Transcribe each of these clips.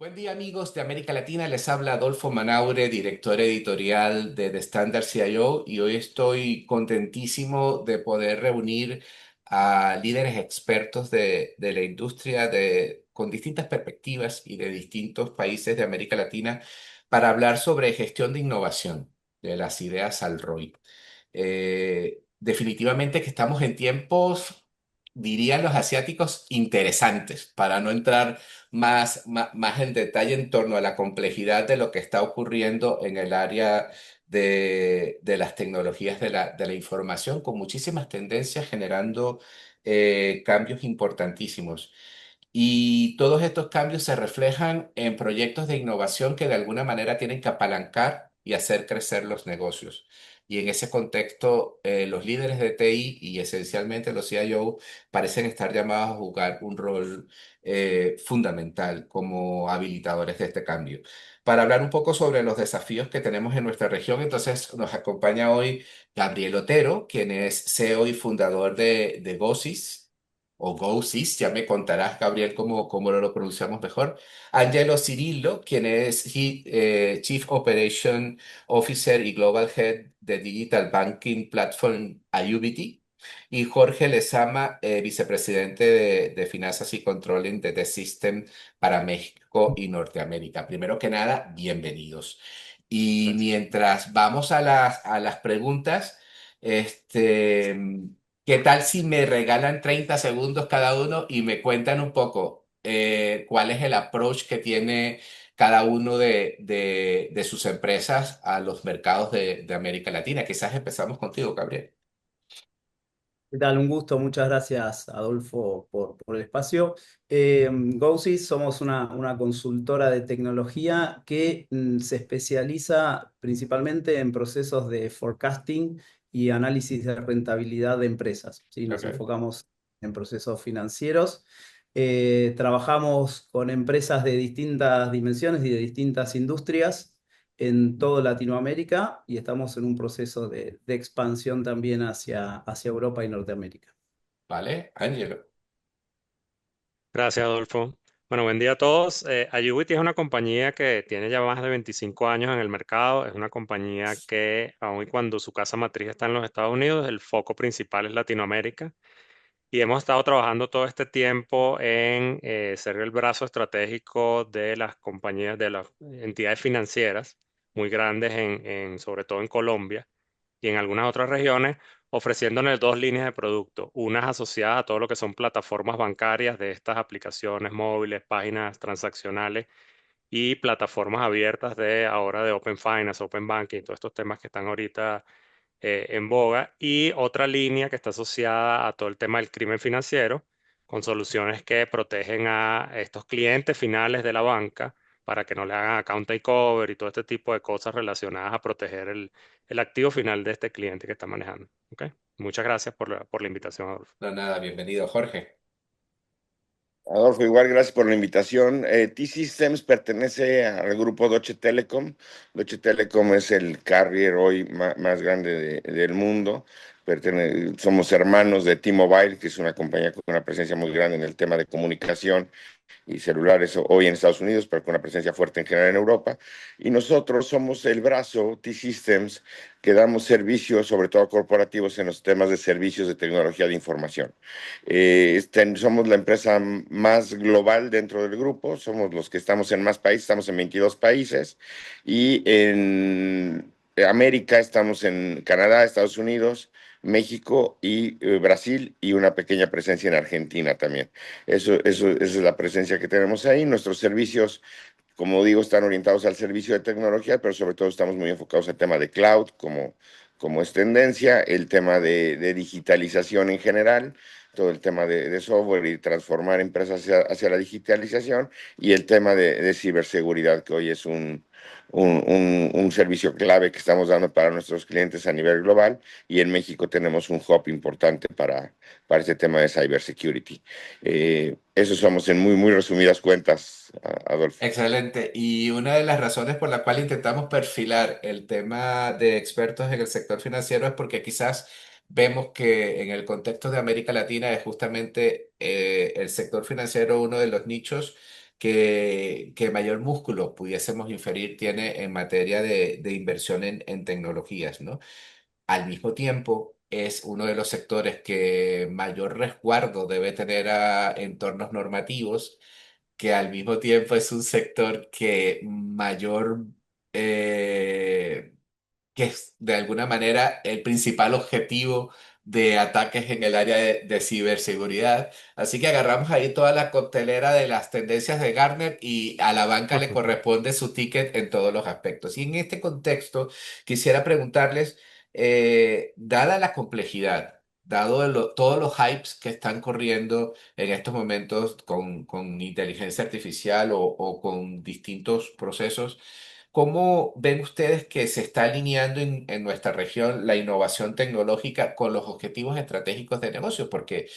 Buen día amigos de América Latina, les habla Adolfo Manaure, director editorial de The Standard CIO y hoy estoy contentísimo de poder reunir a líderes expertos de la industria con distintas perspectivas y de distintos países de América Latina para hablar sobre gestión de innovación, de las ideas al ROI. Definitivamente que estamos en tiempos, dirían los asiáticos, interesantes, para no entrar más en detalle en torno a la complejidad de lo que está ocurriendo en el área de las tecnologías de la información, con muchísimas tendencias generando cambios importantísimos. Y todos estos cambios se reflejan en proyectos de innovación que de alguna manera tienen que apalancar y hacer crecer los negocios. Y en ese contexto, los líderes de TI y esencialmente los CIO parecen estar llamados a jugar un rol fundamental como habilitadores de este cambio. Para hablar un poco sobre los desafíos que tenemos en nuestra región, entonces nos acompaña hoy Gabriel Otero, quien es CEO y fundador de GOSIS o GoSys, ya me contarás, Gabriel, cómo lo pronunciamos mejor. Angelo Cirillo, quien es Chief Operation Officer y Global Head de Digital Banking Platform Ayubity. Y Jorge Lezama, vicepresidente de Finanzas y Controlling de The System para México y Norteamérica. Primero que nada, bienvenidos. Y Gracias. mientras vamos a las preguntas, este, ¿qué tal si me regalan 30 segundos cada uno y me cuentan un poco cuál es el approach que tiene cada uno de sus empresas a los mercados de América Latina? Quizás empezamos contigo, Gabriel. ¿Qué tal? Un gusto, muchas gracias Adolfo por el espacio. GoSys somos una consultora de tecnología que se especializa principalmente en procesos de forecasting y análisis de rentabilidad de empresas. ¿Sí? Nos Ok. enfocamos en procesos financieros. Trabajamos con empresas de distintas dimensiones y de distintas industrias en toda Latinoamérica y estamos en un proceso de expansión también hacia Europa y Norteamérica. Vale, Angelo. Gracias, Adolfo. Bueno, buen día a todos. Ayuity es una compañía que tiene ya más de 25 años en el mercado. Es una compañía que, aun y cuando su casa matriz está en los Estados Unidos, el foco principal es Latinoamérica. Y hemos estado trabajando todo este tiempo en ser el brazo estratégico de las compañías, de las entidades financieras muy grandes, sobre todo en Colombia y en algunas otras regiones, ofreciéndoles dos líneas de producto, unas asociadas a todo lo que son plataformas bancarias de estas aplicaciones móviles, páginas transaccionales y plataformas abiertas de ahora de Open Finance, Open Banking, todos estos temas que están ahorita en boga, y otra línea que está asociada a todo el tema del crimen financiero, con soluciones que protegen a estos clientes finales de la banca para que no le hagan account takeover y todo este tipo de cosas relacionadas a proteger el activo final de este cliente que está manejando. ¿Ok? Muchas gracias por la invitación, Adolfo. No, nada, bienvenido, Jorge. Adolfo, igual gracias por la invitación. T-Systems pertenece al grupo Deutsche Telekom. Deutsche Telekom es el carrier hoy más grande del mundo. Somos hermanos de T-Mobile, que es una compañía con una presencia muy grande en el tema de comunicación y celulares hoy en Estados Unidos, pero con una presencia fuerte en general en Europa. Y nosotros somos el brazo T-Systems que damos servicios, sobre todo corporativos, en los temas de servicios de tecnología de información. Somos la empresa más global dentro del grupo, somos los que estamos en más países, estamos en 22 países y en América estamos en Canadá, Estados Unidos, México y Brasil y una pequeña presencia en Argentina también. Esa es la presencia que tenemos ahí. Nuestros servicios, como digo, están orientados al servicio de tecnología, pero sobre todo estamos muy enfocados al tema de cloud, como es tendencia, el tema de digitalización en general, todo el tema de software y transformar empresas hacia la digitalización, y el tema de ciberseguridad, que hoy es un servicio clave que estamos dando para nuestros clientes a nivel global, y en México tenemos un hub importante para este tema de cybersecurity. Eso somos en muy resumidas cuentas, Adolfo. Excelente. Y una de las razones por la cual intentamos perfilar el tema de expertos en el sector financiero es porque quizás vemos que en el contexto de América Latina es justamente el sector financiero uno de los nichos que mayor músculo pudiésemos inferir tiene en materia de inversión en tecnologías, ¿no? Al mismo tiempo, es uno de los sectores que mayor resguardo debe tener a entornos normativos, que al mismo tiempo es un sector que mayor, eh, que es de alguna manera el principal objetivo de ataques en el área de ciberseguridad. Así que agarramos ahí toda la coctelera de las tendencias de Gartner y a la banca le corresponde su ticket en todos los aspectos. Y en este contexto, quisiera preguntarles, dada la complejidad, dado todos los hypes que están corriendo en estos momentos con inteligencia artificial o con distintos procesos, ¿cómo ven ustedes que se está alineando en nuestra región la innovación tecnológica con los objetivos estratégicos de negocio? Porque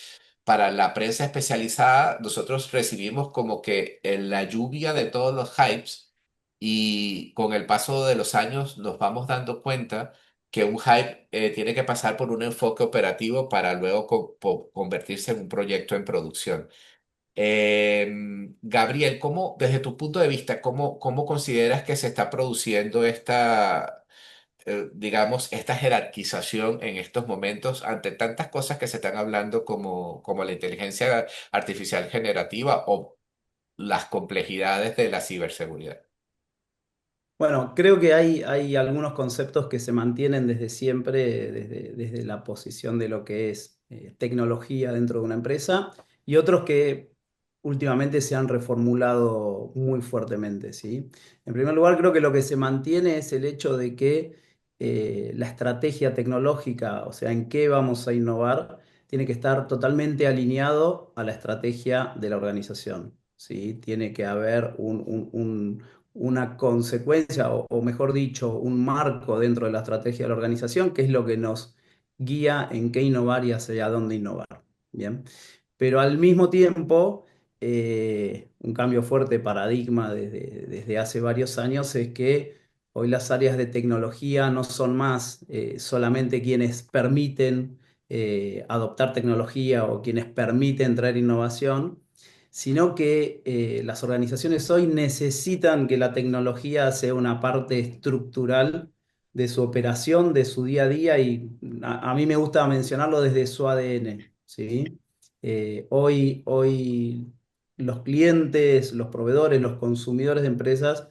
para la prensa especializada nosotros recibimos como que en la lluvia de todos los hypes y con el paso de los años nos vamos dando cuenta que un hype tiene que pasar por un enfoque operativo para luego convertirse en un proyecto en producción. Gabriel, desde tu punto de vista, cómo consideras que se está produciendo esta, digamos, esta jerarquización en estos momentos ante tantas cosas que se están hablando como la inteligencia artificial generativa o las complejidades de la ciberseguridad? Bueno, creo que hay algunos conceptos que se mantienen desde siempre, desde la posición de lo que es tecnología dentro de una empresa, y otros que últimamente se han reformulado muy fuertemente, ¿sí? En primer lugar, creo que lo que se mantiene es el hecho de que la estrategia tecnológica, o sea, en qué vamos a innovar, tiene que estar totalmente alineado a la estrategia de la organización, ¿sí? Tiene que haber una consecuencia, o mejor dicho, un marco dentro de la estrategia de la organización, que es lo que nos guía en qué innovar y hacia dónde innovar. Bien. Pero al mismo tiempo, un cambio fuerte de paradigma desde hace varios años es que hoy las áreas de tecnología no son más solamente quienes permiten adoptar tecnología o quienes permiten traer innovación, sino que las organizaciones hoy necesitan que la tecnología sea una parte estructural de su operación, de su día a día, y a mí me gusta mencionarlo desde su ADN, ¿sí? Hoy los clientes, los proveedores, los consumidores de empresas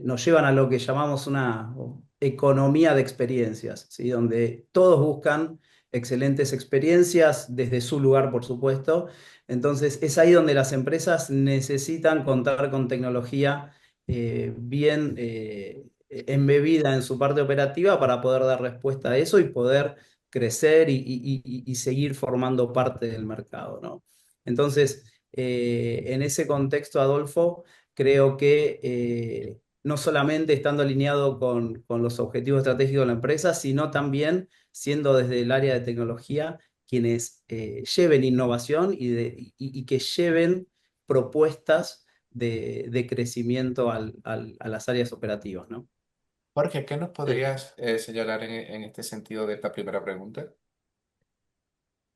nos llevan a lo que llamamos una economía de experiencias, ¿sí? Donde todos buscan excelentes experiencias desde su lugar, por supuesto. Entonces, es ahí donde las empresas necesitan contar con tecnología bien embebida en su parte operativa para poder dar respuesta a eso y poder crecer y seguir formando parte del mercado, ¿no? Entonces, en ese contexto, Adolfo, creo que no solamente estando alineado con los objetivos estratégicos de la empresa, sino también siendo desde el área de tecnología quienes lleven innovación y que lleven propuestas de crecimiento a las áreas operativas, ¿no? Jorge, ¿qué nos Sí. podrías señalar en este sentido de esta primera pregunta?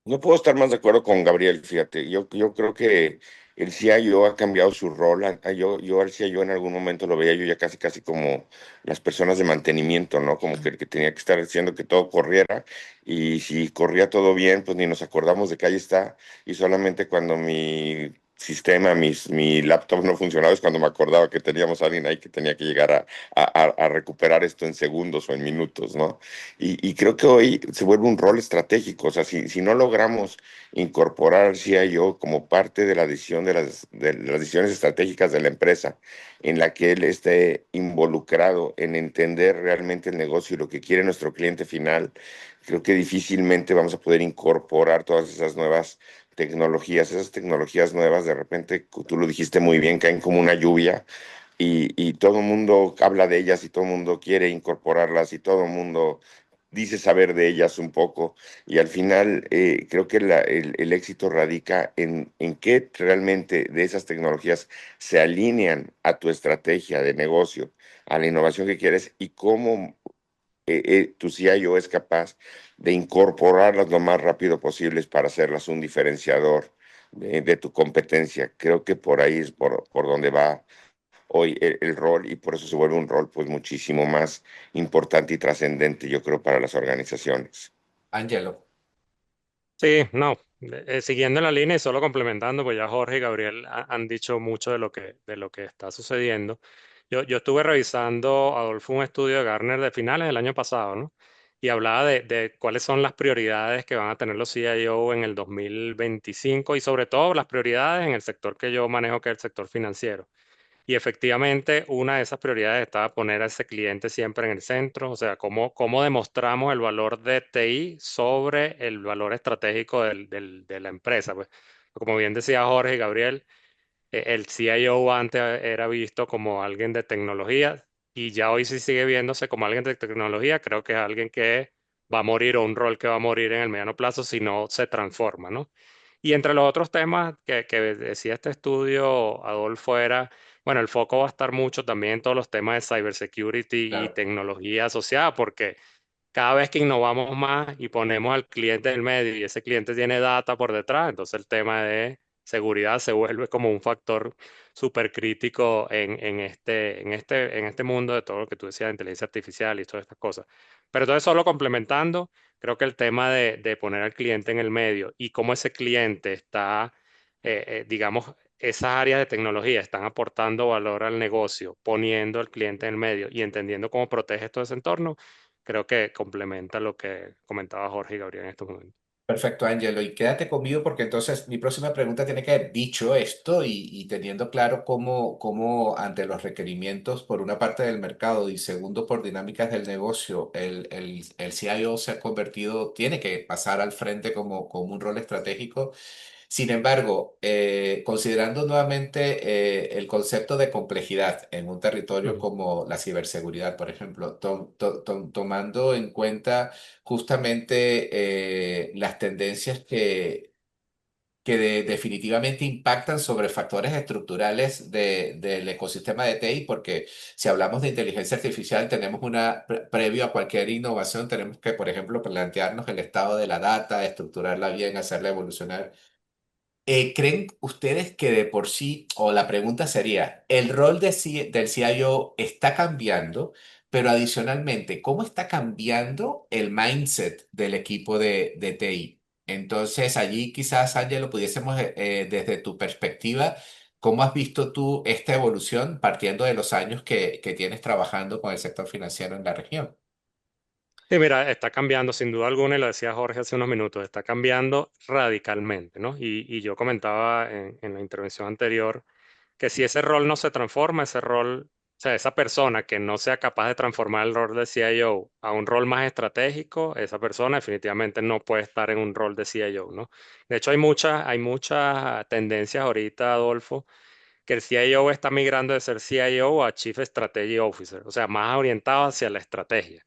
No puedo estar más de acuerdo con Gabriel, fíjate. Yo creo que el CIO ha cambiado su rol. Yo al CIO en algún momento lo veía yo ya casi casi como las personas de mantenimiento, ¿no? Como que el que tenía que estar haciendo que todo corriera. Y si corría todo bien, pues ni nos acordamos de que ahí está. Y solamente cuando mi sistema, mi laptop no funcionaba es cuando me acordaba que teníamos a alguien ahí que tenía que llegar a recuperar esto en segundos o en minutos, ¿no? Y creo que hoy se vuelve un rol estratégico. O sea, si no logramos incorporar al CIO como parte de la decisión de las decisiones estratégicas de la empresa, en la que él esté involucrado en entender realmente el negocio y lo que quiere nuestro cliente final, creo que difícilmente vamos a poder incorporar todas esas nuevas tecnologías. Esas tecnologías nuevas, de repente, tú lo dijiste muy bien, caen como una lluvia y todo el mundo habla de ellas y todo el mundo quiere incorporarlas y todo el mundo dice saber de ellas un poco. Y al final creo que el éxito radica en qué realmente de esas tecnologías se alinean a tu estrategia de negocio, a la innovación que quieres y cómo tu CIO es capaz de incorporarlas lo más rápido posible para hacerlas un diferenciador de tu competencia. Creo que por ahí es por donde va hoy el rol y por eso se vuelve un rol pues muchísimo más importante y trascendente, yo creo, para las organizaciones. Angelo. Sí, no, siguiendo en la línea y solo complementando, pues ya Jorge y Gabriel han dicho mucho de lo que está sucediendo. Yo estuve revisando, Adolfo, un estudio de Gartner de finales del año pasado, ¿no? Y hablaba de cuáles son las prioridades que van a tener los CIO en el 2025 y sobre todo las prioridades en el sector que yo manejo, que es el sector financiero. Y efectivamente, una de esas prioridades estaba poner a ese cliente siempre en el centro, o sea, cómo demostramos el valor de TI sobre el valor estratégico de la empresa. Pues, como bien decía Jorge y Gabriel, el CIO antes era visto como alguien de tecnología y ya hoy sí sigue viéndose como alguien de tecnología. Creo que es alguien que va a morir o un rol que va a morir en el mediano plazo si no se transforma, ¿no? Y entre los otros temas que decía este estudio, Adolfo, era, bueno, el foco va a estar mucho también en todos los temas de cybersecurity y Claro. tecnología asociada, porque cada vez que innovamos más y ponemos al cliente en el medio y ese cliente tiene data por detrás, entonces el tema de seguridad se vuelve como un factor súper crítico en este mundo de todo lo que tú decías de inteligencia artificial y todas estas cosas. Pero entonces solo complementando, creo que el tema de poner al cliente en el medio y cómo ese cliente está, digamos, esas áreas de tecnología están aportando valor al negocio, poniendo al cliente en el medio y entendiendo cómo protege todo ese entorno, creo que complementa lo que comentaba Jorge y Gabriel en estos momentos. Perfecto, Angelo. Y quédate conmigo porque entonces mi próxima pregunta tiene que ver, dicho esto y teniendo claro cómo ante los requerimientos por una parte del mercado y segundo por dinámicas del negocio, el CIO se ha convertido, tiene que pasar al frente como un rol estratégico. Sin embargo, considerando nuevamente el concepto de complejidad en un territorio Ujú. como la ciberseguridad, por ejemplo, tomando en cuenta justamente las tendencias que definitivamente impactan sobre factores estructurales del ecosistema de TI, porque si hablamos de inteligencia artificial, tenemos previo a cualquier innovación, tenemos que, por ejemplo, plantearnos el estado de la data, estructurarla bien, hacerla evolucionar. ¿Creen ustedes que de por sí, o la pregunta sería, el rol del CIO está cambiando, pero adicionalmente, ¿cómo está cambiando el mindset del equipo de TI? Entonces, allí quizás, Ángel, lo pudiésemos, desde tu perspectiva, ¿cómo has visto tú esta evolución partiendo de los años que tienes trabajando con el sector financiero en la región? Sí, mira, está cambiando sin duda alguna, y lo decía Jorge hace unos minutos, está cambiando radicalmente, ¿no? Y yo comentaba en la intervención anterior que si ese rol no se transforma, ese rol, o sea, esa persona que no sea capaz de transformar el rol de CIO a un rol más estratégico, esa persona definitivamente no puede estar en un rol de CIO, ¿no? De hecho, hay muchas tendencias ahorita, Adolfo, que el CIO está migrando de ser CIO a Chief Strategy Officer, o sea, más orientado hacia la estrategia.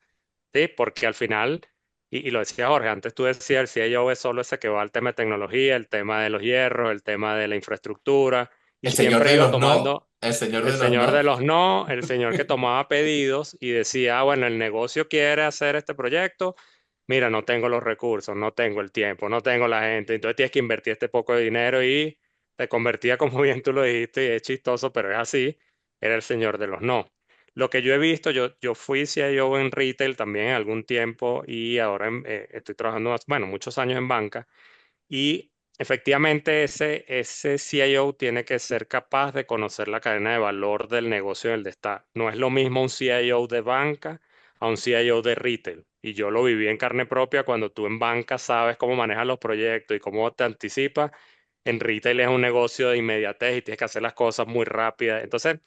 Sí, porque al final, y lo decía Jorge, antes tú decías, el CIO es solo ese que va al tema de tecnología, el tema de los hierros, el tema de la infraestructura, y El señor siempre de iba los no, tomando el señor el de los señor no. de los no, el señor que tomaba pedidos y decía, "Ah, bueno, el negocio quiere hacer este proyecto, mira, no tengo los recursos, no tengo el tiempo, no tengo la gente, entonces tienes que invertir este poco de dinero y te convertía, como bien tú lo dijiste, y es chistoso, pero es así, era el señor de los no. Lo que yo he visto, yo fui CIO en retail también en algún tiempo y ahora estoy trabajando, bueno, muchos años en banca y efectivamente ese CIO tiene que ser capaz de conocer la cadena de valor del negocio en el que está. No es lo mismo un CIO de banca a un CIO de retail. Y yo lo viví en carne propia cuando tú en banca sabes cómo manejas los proyectos y cómo te anticipas. En retail es un negocio de inmediatez y tienes que hacer las cosas muy rápidas. Entonces,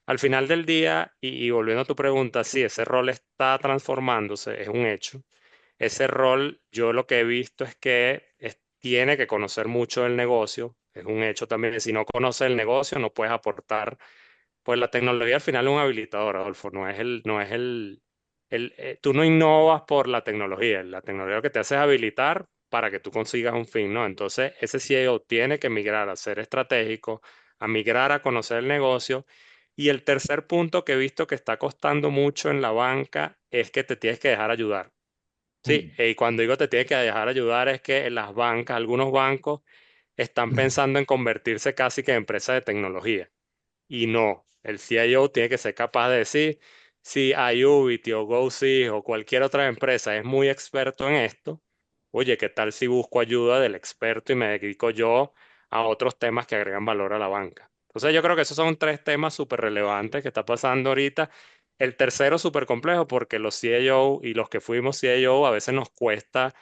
al final del día, y volviendo a tu pregunta, sí, ese rol está transformándose, es un hecho. Ese rol, yo lo que he visto es que tiene que conocer mucho del negocio, es un hecho también. Si no conoces el negocio, no puedes aportar. Pues la tecnología al final es un habilitador, Adolfo, tú no innovas por la tecnología lo que te hace es habilitar para que tú consigas un fin, ¿no? Entonces, ese CEO tiene que migrar a ser estratégico, a migrar a conocer el negocio. Y el tercer punto que he visto que está costando mucho en la banca es que te tienes que dejar ayudar. Sí, y cuando digo te tienes que dejar ayudar es que en las bancas, algunos bancos están pensando en convertirse casi que en empresas de tecnología. Y no, el CIO tiene que ser capaz de decir, si Iubity o GoSys o cualquier otra empresa es muy experto en esto, oye, ¿qué tal si busco ayuda del experto y me dedico yo a otros temas que agregan valor a la banca? Entonces yo creo que esos son tres temas súper relevantes que está pasando ahorita. El tercero súper complejo porque los CIO y los que fuimos CIO a veces nos cuesta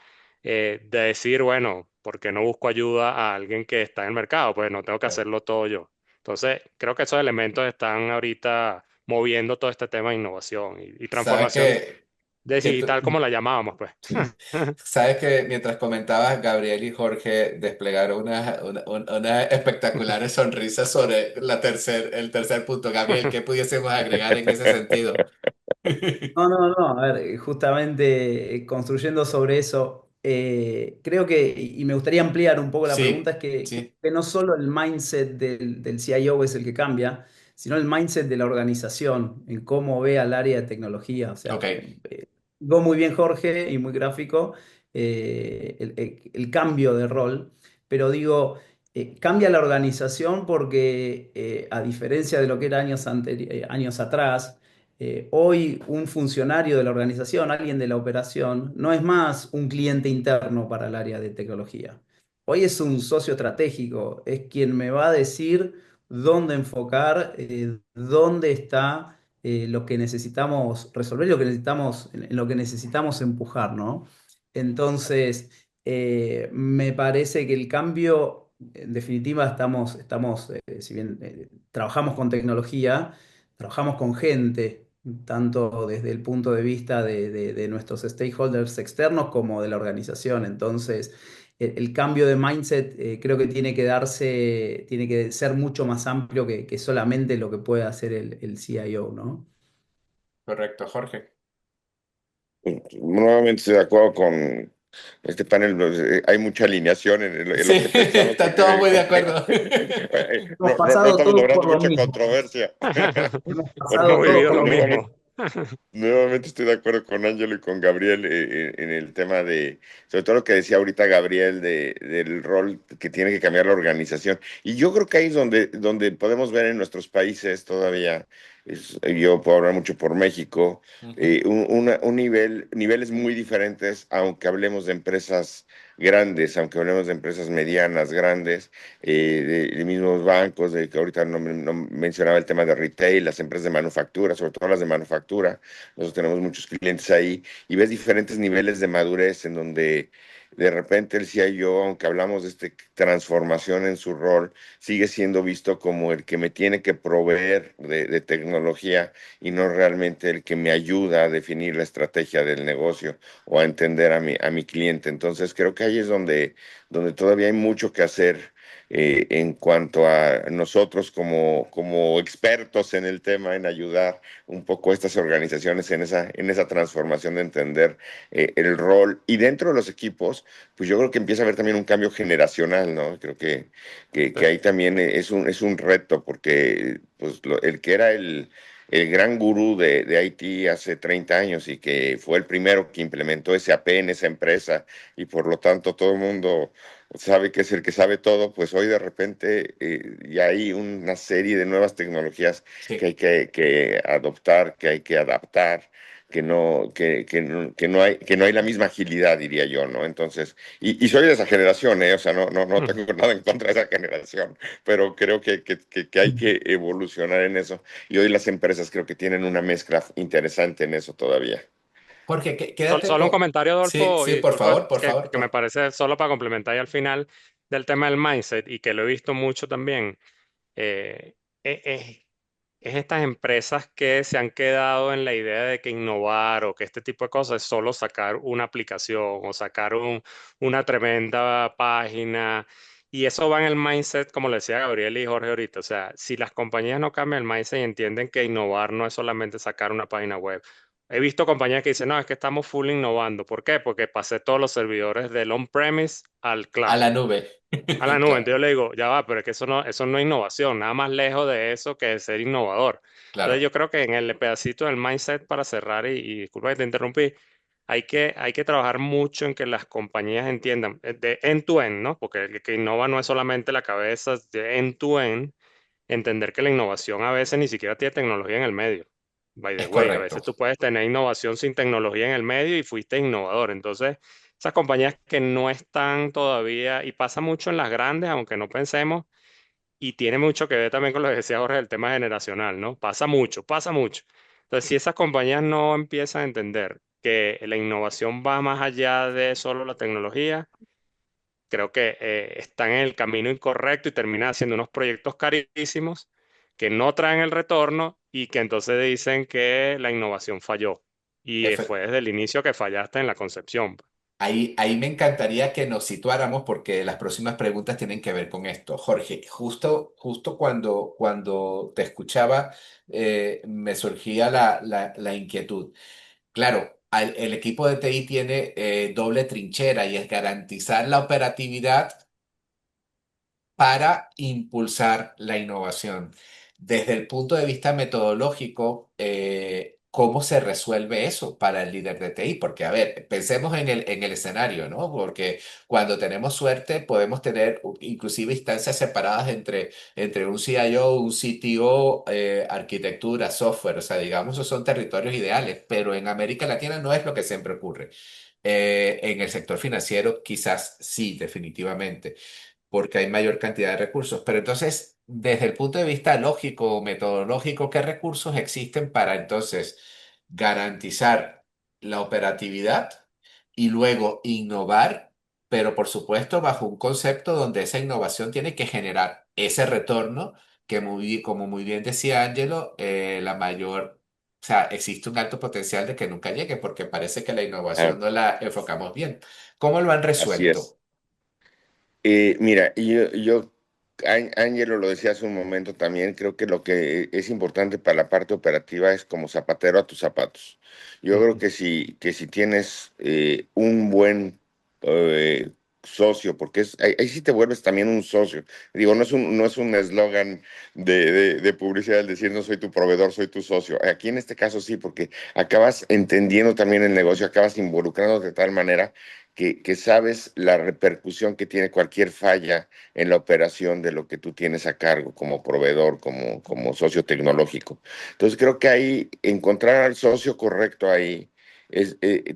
de decir, bueno, ¿por qué no busco ayuda a alguien que está en el mercado? Pues no tengo que Claro. hacerlo todo yo. Entonces, creo que esos elementos están ahorita moviendo todo este tema de innovación y Sabes transformación que tú- digital, como la llamábamos, pues. Sí. Sabes que mientras comentabas, Gabriel y Jorge desplegaron unas espectaculares sonrisas sobre el tercer punto. Gabriel, ¿qué pudiésemos agregar en ese sentido? No, no, no, a ver, justamente construyendo sobre eso, creo que, y me gustaría ampliar un poco la pregunta, Sí, es que, sí, no solo el mindset del CIO es el que cambia, sino el mindset de la organización, en cómo ve al área de tecnología. O ok, sea, digo muy bien Jorge y muy gráfico el cambio de rol, pero digo, cambia la organización porque a diferencia de lo que era años atrás, hoy un funcionario de la organización, alguien de la operación, no es más un cliente interno para el área de tecnología. Hoy es un socio estratégico, es quien me va a decir dónde enfocar, dónde está lo que necesitamos resolver, lo que necesitamos, en lo que necesitamos empujar, ¿no? Entonces, me parece que el cambio, en definitiva, si bien trabajamos con tecnología, trabajamos con gente, tanto desde el punto de vista de nuestros stakeholders externos como de la organización. Entonces, el cambio de mindset creo que tiene que ser mucho más amplio que solamente lo que puede hacer el CIO, ¿no? correcto, Jorge. Nuevamente estoy de acuerdo con este panel. Hay mucha alineación en Sí, lo que pensamos, están todos muy de acuerdo. Hemos no pasado estamos todos por logrando lo mucha mismo. controversia. Hemos pasado Hemos Porque todos vivido por lo lo mismo. mismo. nuevamente estoy de acuerdo con Ángelo y con Gabriel en el tema sobre todo lo que decía ahorita Gabriel, del rol que tiene que cambiar la organización. Y yo creo que ahí es donde podemos ver en nuestros países todavía, yo puedo hablar mucho por México, Ujú. niveles muy diferentes, aunque hablemos de empresas grandes, aunque hablemos de empresas medianas, grandes, de mismos bancos, de que ahorita no mencionaba el tema de retail, las empresas de manufactura, sobre todo las de manufactura. Nosotros tenemos muchos clientes ahí y ves diferentes niveles de madurez en donde de repente el CIO, aunque hablamos de esta transformación en su rol, sigue siendo visto como el que me tiene que proveer de tecnología y no realmente el que me ayuda a definir la estrategia del negocio o a entender a mi cliente. Entonces creo que ahí es donde todavía hay mucho que hacer en cuanto a nosotros como expertos en el tema, en ayudar un poco a estas organizaciones en esa transformación de entender el rol. Y dentro de los equipos, pues yo creo que empieza a haber también un cambio generacional, ¿no? Creo que ahí también es un reto, porque pues, el que era el gran gurú de IT hace 30 años y que fue el primero que implementó SAP en esa empresa y por lo tanto todo el mundo sabe que es el que sabe todo, pues hoy de repente ya hay una serie de nuevas tecnologías que Sí. hay que adoptar, que hay que adaptar, que no hay la misma agilidad, diría yo, ¿no? Entonces, y soy de esa generación, ¿eh? O sea, no tengo nada en contra de esa generación, pero creo que hay que evolucionar en eso. Y hoy las empresas creo que tienen una mezcla interesante en eso todavía. Jorge, quédate Solo un con... comentario, Sí, Adolfo, y sí, disculpa por favor. que me parece solo para complementar y al final del tema del mindset y que lo he visto mucho también. eh, e- es, es estas empresas que se han quedado en la idea de que innovar o que este tipo de cosas es solo sacar una aplicación o sacar una tremenda página. Y eso va en el mindset, como le decía Gabriel y Jorge ahorita. O sea, si las compañías no cambian el mindset y entienden que innovar no es solamente sacar una página web. He visto compañías que dicen, no, es que estamos full innovando. ¿Por qué? Porque pasé todos los servidores del on-premise al A cloud. la nube. A la nube, entonces Claro, yo le digo, ya va, pero es que eso no es innovación, nada más lejos de eso que de ser innovador. Entonces claro. yo creo que en el pedacito del mindset para cerrar, y disculpa que te interrumpí, hay que trabajar mucho en que las compañías entiendan de end-to-end, ¿no? Porque el que innova no es solamente la cabeza, es de end-to-end, entender que la innovación a veces ni siquiera tiene tecnología en el medio. By the Es way, a correcto. veces tú puedes tener innovación sin tecnología en el medio y fuiste innovador. Entonces, esas compañías que no están todavía, y pasa mucho en las grandes, aunque no pensemos, y tiene mucho que ver también con lo que decía Jorge, el tema generacional, ¿no? Pasa mucho, pasa mucho. Entonces, si esas compañías no empiezan a entender que la innovación va más allá de solo la tecnología, creo que están en el camino incorrecto y terminan haciendo unos proyectos carísimos que no traen el retorno y que entonces dicen que la innovación falló. Y Efe- fue desde el inicio que fallaste en la concepción. Ahí me encantaría que nos situáramos porque las próximas preguntas tienen que ver con esto. Jorge, justo cuando te escuchaba, me surgía la inquietud. Claro, el equipo de TI tiene doble trinchera y es garantizar la operatividad para impulsar la innovación. Desde el punto de vista metodológico, ¿cómo se resuelve eso para el líder de TI? Porque, a ver, pensemos en el escenario, ¿no? Porque cuando tenemos suerte podemos tener inclusive instancias separadas entre un CIO, un CTO, arquitectura, software, o sea, digamos, esos son territorios ideales, pero en América Latina no es lo que siempre ocurre. En el sector financiero quizás sí, definitivamente porque hay mayor cantidad de recursos. Pero entonces, desde el punto de vista lógico o metodológico, ¿qué recursos existen para entonces garantizar la operatividad y luego innovar, pero por supuesto bajo un concepto donde esa innovación tiene que generar ese retorno que como muy bien decía Angelo, la mayor... O sea, existe un alto potencial de que nunca llegue porque parece que la innovación Ah, no la enfocamos bien. ¿Cómo lo han así es. resuelto? Mira, Ángelo lo decía hace un momento también, creo que lo que es importante para la parte operativa es como zapatero a tus zapatos. Yo creo que si tienes un buen eh, socio, porque ahí sí te vuelves también un socio. Digo, no es un eslogan de publicidad el decir no soy tu proveedor, soy tu socio. Aquí en este caso sí, porque acabas entendiendo también el negocio, acabas involucrándote de tal manera que sabes la repercusión que tiene cualquier falla en la operación de lo que tú tienes a cargo como proveedor, como socio tecnológico. Entonces creo que ahí encontrar al socio correcto ahí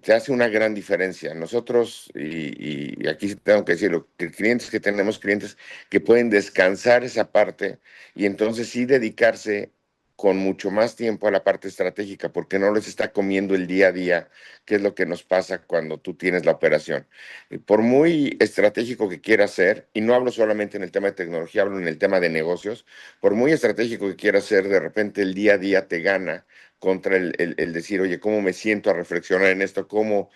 te hace una gran diferencia. Nosotros, y aquí sí tengo que decirlo, que clientes que tenemos, clientes que pueden descansar esa parte y entonces sí dedicarse con mucho más tiempo a la parte estratégica, porque no les está comiendo el día a día, que es lo que nos pasa cuando tú tienes la operación. Por muy estratégico que quiera ser, y no hablo solamente en el tema de tecnología, hablo en el tema de negocios, por muy estratégico que quiera ser, de repente el día a día te gana contra el decir, oye, ¿cómo me siento a reflexionar en esto? ¿Cómo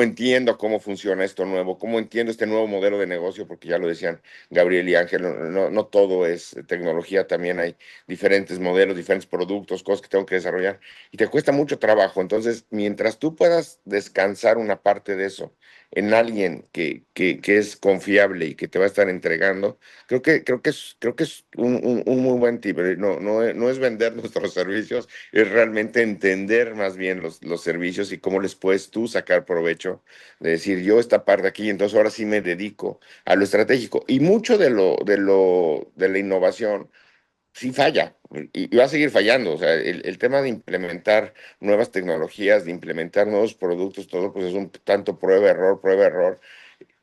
entiendo cómo funciona esto nuevo? ¿Cómo entiendo este nuevo modelo de negocio? Porque ya lo decían Gabriel y Ángel, no todo es tecnología, también hay diferentes modelos, diferentes productos, cosas que tengo que desarrollar, y te cuesta mucho trabajo. Entonces, mientras tú puedas descansar una parte de eso, en alguien que es confiable y que te va a estar entregando, creo que es un muy buen tip. No es vender nuestros servicios, es realmente entender más bien los servicios y cómo les puedes tú sacar provecho, de decir, yo esta parte aquí, entonces ahora sí me dedico a lo estratégico. Y mucho de la innovación sí falla y va a seguir fallando. O sea, el tema de implementar nuevas tecnologías, de implementar nuevos productos, todo pues es un tanto prueba, error.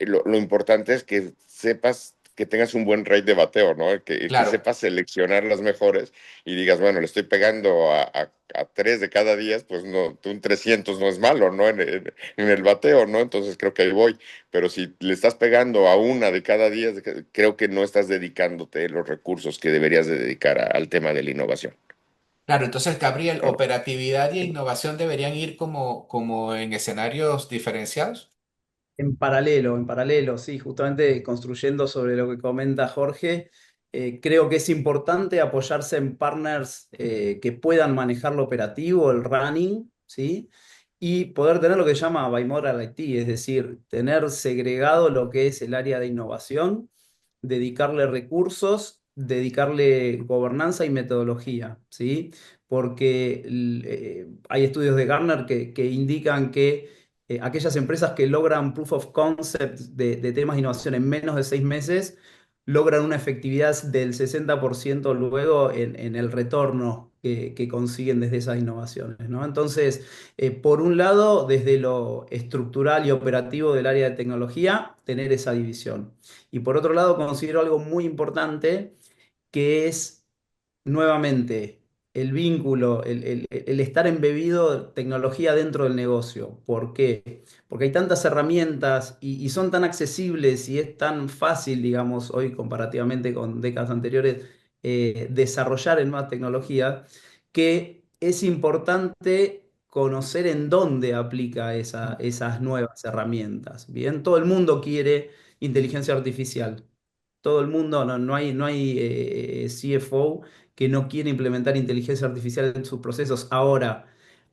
Lo importante es que sepas que tengas un buen rate de bateo, ¿no? Que Claro. sepas seleccionar las mejores y digas, bueno, le estoy pegando a 3 de cada 10, pues no, un 300 no es malo, ¿no? En el bateo, ¿no? Entonces creo que ahí voy. Pero si le estás pegando a 1 de cada 10, creo que no estás dedicándote los recursos que deberías de dedicar al tema de la innovación. Claro, entonces, Gabriel, ¿No? operatividad y innovación deberían ir como en escenarios diferenciados. En paralelo, sí, justamente construyendo sobre lo que comenta Jorge, creo que es importante apoyarse en partners que puedan manejar lo operativo, el running, ¿sí? Y poder tener lo que se llama bimodal IT, es decir, tener segregado lo que es el área de innovación, dedicarle recursos, dedicarle gobernanza y metodología, ¿sí? Porque hay estudios de Gartner que indican que aquellas empresas que logran proof of concept de temas de innovación en menos de 6 meses, logran una efectividad del 60% luego en el retorno que consiguen desde esas innovaciones, ¿no? Entonces, por un lado, desde lo estructural y operativo del área de tecnología, tener esa división. Y por otro lado, considero algo muy importante que es nuevamente el vínculo, el estar embebido tecnología dentro del negocio. ¿Por qué? Porque hay tantas herramientas y son tan accesibles y es tan fácil, digamos, hoy comparativamente con décadas anteriores, desarrollar en nuevas tecnologías, que es importante conocer en dónde aplica esas nuevas herramientas. Bien, todo el mundo quiere inteligencia artificial. Todo el mundo, no hay CFO que no quiere implementar inteligencia artificial en sus procesos. Ahora,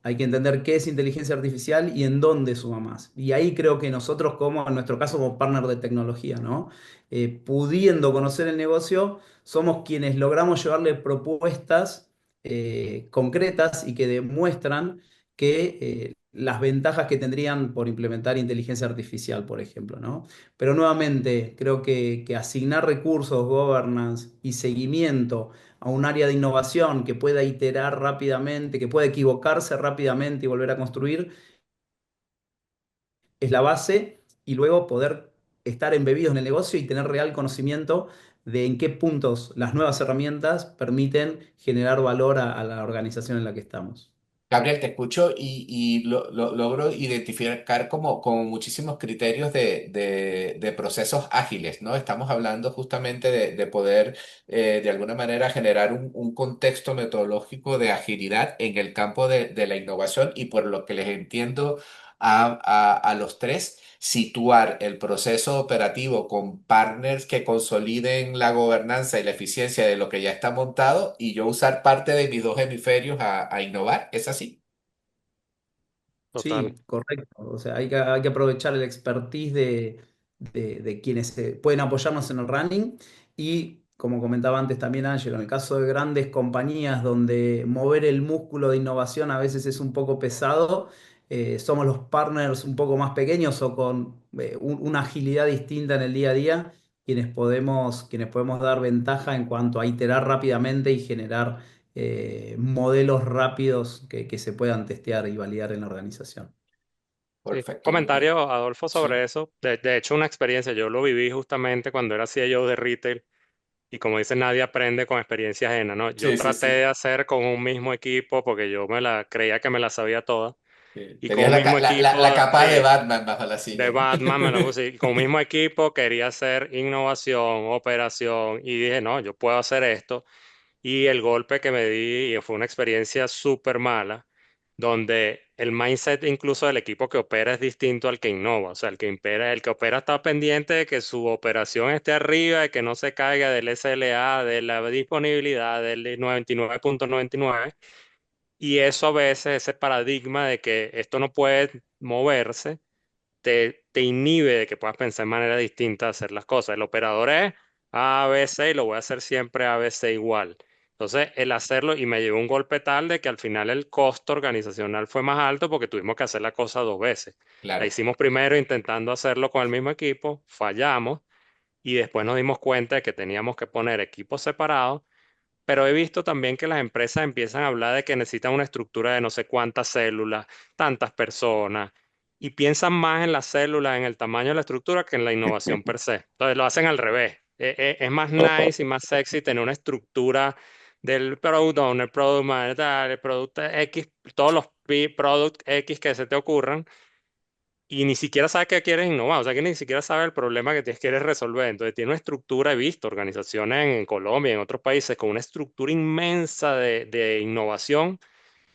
hay que entender qué es inteligencia artificial y en dónde suma más. Y ahí creo que nosotros, como en nuestro caso, como partner de tecnología, ¿no? Pudiendo conocer el negocio, somos quienes logramos llevarle propuestas concretas y que demuestran que las ventajas que tendrían por implementar inteligencia artificial, por ejemplo, ¿no? Pero nuevamente, creo que asignar recursos, governance y seguimiento a un área de innovación que pueda iterar rápidamente, que pueda equivocarse rápidamente y volver a construir, es la base y luego poder estar embebidos en el negocio y tener real conocimiento de en qué puntos las nuevas herramientas permiten generar valor a la organización en la que estamos. Gabriel, te escucho y logro identificar como muchísimos criterios de procesos ágiles, ¿no? Estamos hablando justamente de poder, de alguna manera, generar un contexto metodológico de agilidad en el campo de la innovación y por lo que les entiendo a los tres, situar el proceso operativo con partners que consoliden la gobernanza y la eficiencia de lo que ya está montado y yo usar parte de mis dos hemisferios a innovar. ¿Es así? Total. Sí, correcto. O sea, hay que aprovechar el expertise de quienes pueden apoyarnos en el running y, como comentaba antes también Ángelo, en el caso de grandes compañías donde mover el músculo de innovación a veces es un poco pesado, somos los partners un poco más pequeños o con una agilidad distinta en el día a día, quienes podemos dar ventaja en cuanto a iterar rápidamente y generar modelos rápidos que se puedan testear y validar en la organización. Sí. Perfecto. Comentario, Adolfo, sobre Sí, eso. De hecho, una experiencia, yo lo viví justamente cuando era CEO de retail y como dice, nadie aprende con experiencia ajena, ¿no? Yo sí, sí, traté de sí. hacer con un mismo equipo porque yo creía que me la sabía toda Sí. y con Tenías un mismo la equipo, capa de sí, Batman bajo la de silla, ¿no? Batman me lo puse, y con un mismo equipo quería hacer innovación, operación y dije, no, yo puedo hacer esto. Y el golpe que me di y fue una experiencia súper mala, donde el mindset incluso del equipo que opera es distinto al que innova. O sea, el que opera está pendiente de que su operación esté arriba, de que no se caiga del SLA, de la disponibilidad del 99.99. Y eso a veces, ese paradigma de que esto no puede moverse te inhibe de que puedas pensar de manera distinta de hacer las cosas. El operador es A, B, C y lo voy a hacer siempre A, B, C igual. Entonces, el hacerlo y me llevó un golpe tal de que al final el costo organizacional fue más alto porque tuvimos que hacer la cosa dos veces. La Claro, hicimos primero intentando hacerlo con el mismo equipo, fallamos y después nos dimos cuenta de que teníamos que poner equipos separados, pero he visto también que las empresas empiezan a hablar de que necesitan una estructura de no sé cuántas células, tantas personas, y piensan más en las células, en el tamaño de la estructura que en la innovación per se. Entonces lo hacen al revés. Es más nice y más sexy tener una estructura del product owner, product manager, el producto X, todos los product X que se te ocurran y ni siquiera sabe qué quieres innovar, o sea que ni siquiera sabe el problema que quieres resolver. Entonces tiene una estructura, he visto organizaciones en Colombia y en otros países con una estructura inmensa de innovación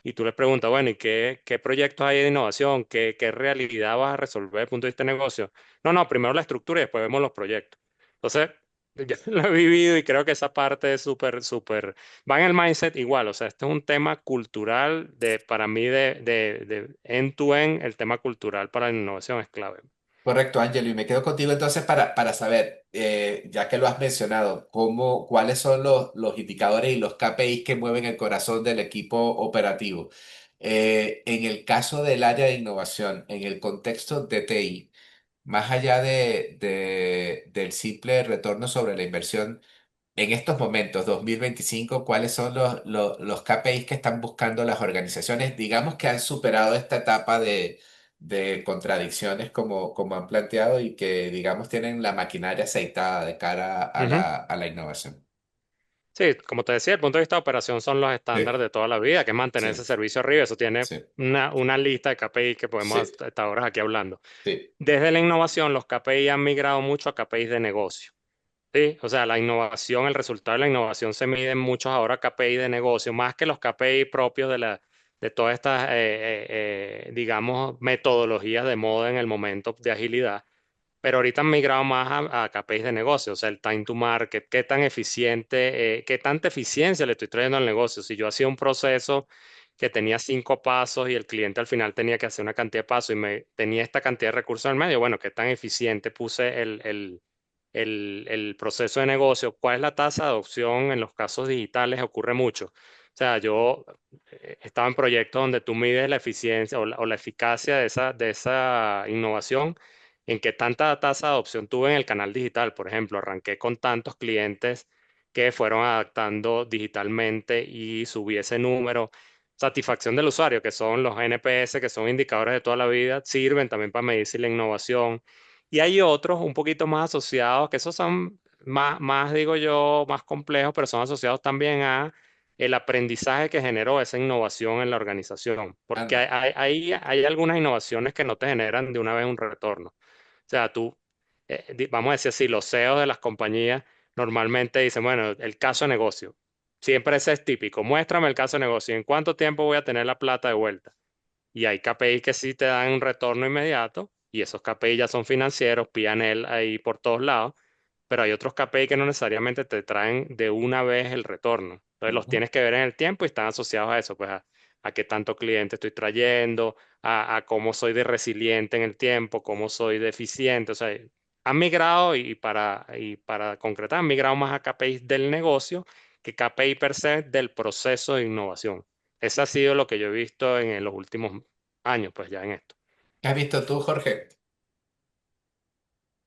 y tú les preguntas, bueno, ¿y qué proyectos hay de innovación? ¿Qué realidad vas a resolver desde el punto de vista de negocio? No, no, primero la estructura y después vemos los proyectos. Entonces, yo lo he vivido y creo que esa parte es súper, súper, va en el mindset igual, o sea, este es un tema cultural para mí de end to end, el tema cultural para la innovación es clave. correcto, Ángelo. Y me quedo contigo entonces para saber, ya que lo has mencionado, cuáles son los indicadores y los KPIs que mueven el corazón del equipo operativo. En el caso del área de innovación, en el contexto de TI, más allá del simple retorno sobre la inversión, en estos momentos, 2025, ¿cuáles son los KPIs que están buscando las organizaciones? Digamos que han superado esta etapa de contradicciones como han planteado y que, digamos, tienen la maquinaria aceitada de cara a Ujú. la innovación. Sí, como te decía, el punto de vista de operación son los estándares Sí, de toda la vida, que es mantener ese sí, servicio arriba. Eso tiene sí, una lista de KPI que podemos sí, estar horas aquí hablando. sí. Desde la innovación, los KPI han migrado mucho a KPIs de negocio. Sí, o sea, la innovación, el resultado de la innovación se mide en muchos ahora KPI de negocio, más que los KPI propios de todas estas, digamos, metodologías de moda en el momento de agilidad. Pero ahorita han migrado más a KPIs de negocio, o sea, el time to market, qué tan eficiente, qué tanta eficiencia le estoy trayendo al negocio. Si yo hacía un proceso que tenía 5 pasos y el cliente al final tenía que hacer una cantidad de pasos y me tenía esta cantidad de recursos en el medio, bueno, qué tan eficiente puse el proceso de negocio. ¿Cuál es la tasa de adopción en los casos digitales? Ocurre mucho. O sea, yo estaba en proyectos donde tú mides la eficiencia o la eficacia de esa innovación en qué tanta tasa de adopción tuve en el canal digital. Por ejemplo, arranqué con tantos clientes que fueron adaptando digitalmente y subí ese número. Satisfacción del usuario, que son los NPS, que son indicadores de toda la vida, sirven también para medir si la innovación. Y hay otros un poquito más asociados, que esos son más, digo yo, más complejos, pero son asociados también a el aprendizaje que generó esa innovación en la organización. Porque Anda. hay algunas innovaciones que no te generan de una vez un retorno. O sea, tú, vamos a decir así, los CEOs de las compañías normalmente dicen, bueno, el caso de negocio. Siempre ese es típico. Muéstrame el caso de negocio. ¿En cuánto tiempo voy a tener la plata de vuelta? Y hay KPI que sí te dan un retorno inmediato y esos KPI ya son financieros, P&L ahí por todos lados, pero hay otros KPI que no necesariamente te traen de una vez el retorno. Entonces los Ujú. tienes que ver en el tiempo y están asociados a eso, pues a qué tanto cliente estoy trayendo, a cómo soy de resiliente en el tiempo, cómo soy de eficiente. O sea, han migrado y para concretar, han migrado más a KPIs del negocio que KPI per se del proceso de innovación. Ese ha sido lo que yo he visto en los últimos años, pues ya en esto. ¿Qué has visto tú, Jorge?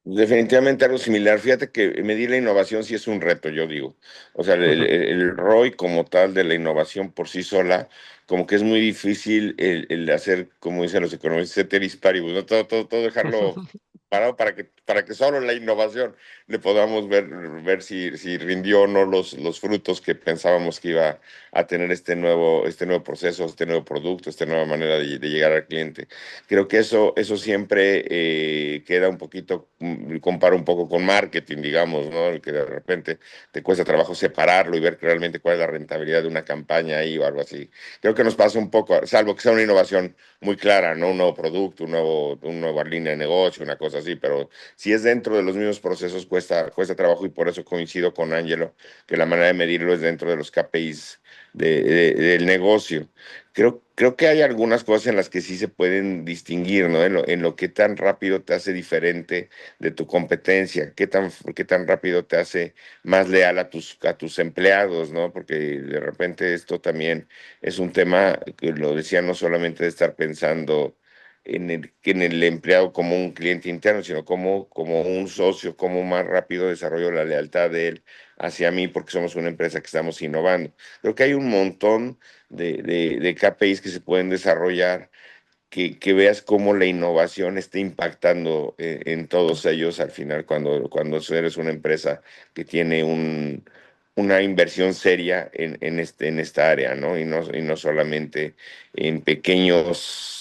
Definitivamente algo similar. Fíjate que medir la innovación sí es un reto, yo digo. O sea, el ROI como tal de la innovación por sí sola, como que es muy difícil el hacer, como dicen los economistas, ceteris paribus, ¿no? Todo dejarlo parado para que solo la innovación le podamos ver si rindió o no los frutos que pensábamos que iba a tener este nuevo proceso, este nuevo producto, esta nueva manera de llegar al cliente. Creo que eso siempre queda un poquito, comparo un poco con marketing, digamos, ¿no? El que de repente te cuesta trabajo separarlo y ver realmente cuál es la rentabilidad de una campaña ahí o algo así. Creo que nos pasa un poco, salvo que sea una innovación muy clara, ¿no? Un nuevo producto, una nueva línea de negocio, una cosa así, pero si es dentro de los mismos procesos cuesta trabajo y por eso coincido con Angelo, que la manera de medirlo es dentro de los KPIs del negocio. Creo que hay algunas cosas en las que sí se pueden distinguir, ¿no? En lo que tan rápido te hace diferente de tu competencia, qué tan rápido te hace más leal a tus empleados, ¿no? Porque de repente esto también es un tema que lo decía no solamente de estar pensando en el empleado como un cliente interno, sino como un socio, como más rápido desarrollo la lealtad de él hacia mí, porque somos una empresa que estamos innovando. Creo que hay un montón de KPIs que se pueden desarrollar, que veas cómo la innovación está impactando en todos ellos al final, cuando eres una empresa que tiene una inversión seria en esta área, ¿no? Y no solamente en pequeños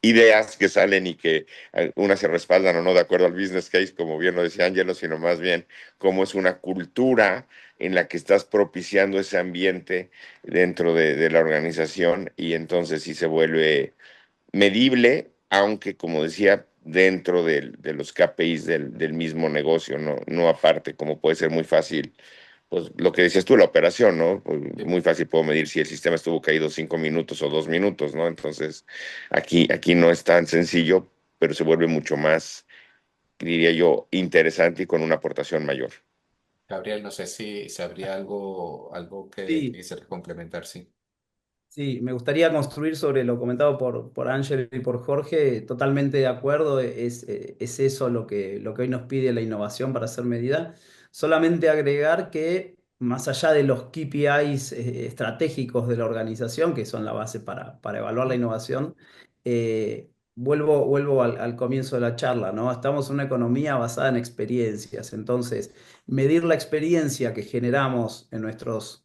ideas que salen y que unas se respaldan o no de acuerdo al business case, como bien lo decía Angelo, sino más bien cómo es una cultura en la que estás propiciando ese ambiente dentro de la organización y entonces sí se vuelve medible, aunque como decía, dentro de los KPIs del mismo negocio, no aparte, como puede ser muy fácil pues lo que decías tú, la operación, ¿no? Pues, Sí. muy fácil puedo medir si el sistema estuvo caído 5 minutos o 2 minutos, ¿no? Entonces, aquí no es tan sencillo, pero se vuelve mucho más, diría yo, interesante y con una aportación mayor. Gabriel, no sé si habría algo que Sí, quisiera complementar, sí. Sí, me gustaría construir sobre lo comentado por Ángel y por Jorge, totalmente de acuerdo, es eso lo que hoy nos pide la innovación para ser medida. Solamente agregar que más allá de los KPIs estratégicos de la organización, que son la base para evaluar la innovación, vuelvo al comienzo de la charla, ¿no? Estamos en una economía basada en experiencias, entonces medir la experiencia que generamos en nuestros